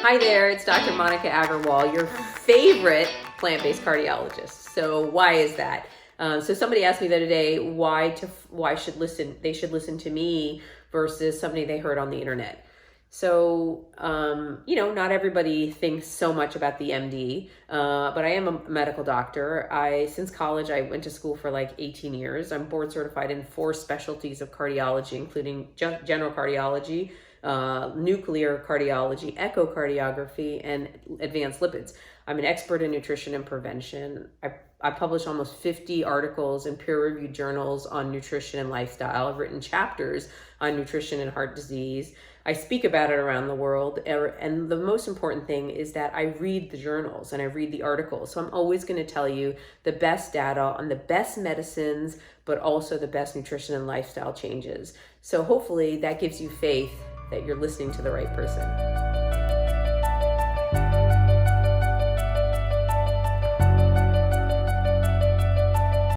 Hi there, it's Dr. Monica Aggarwal, your favorite plant-based cardiologist. So why is that? So somebody asked me the other day why they should listen to me versus somebody they heard on the internet. So not everybody thinks so much about the MD, but I am a medical doctor. Since college I went to school for like 18 years. I'm board certified in 4 specialties of cardiology, including general cardiology, nuclear cardiology, echocardiography, and advanced lipids. I'm an expert in nutrition and prevention. I published almost 50 articles in peer-reviewed journals on nutrition and lifestyle. I've written chapters on nutrition and heart disease. I speak about it around the world. And the most important thing is that I read the journals and I read the articles. So I'm always going to tell you the best data on the best medicines, but also the best nutrition and lifestyle changes. So hopefully that gives you faith that you're listening to the right person.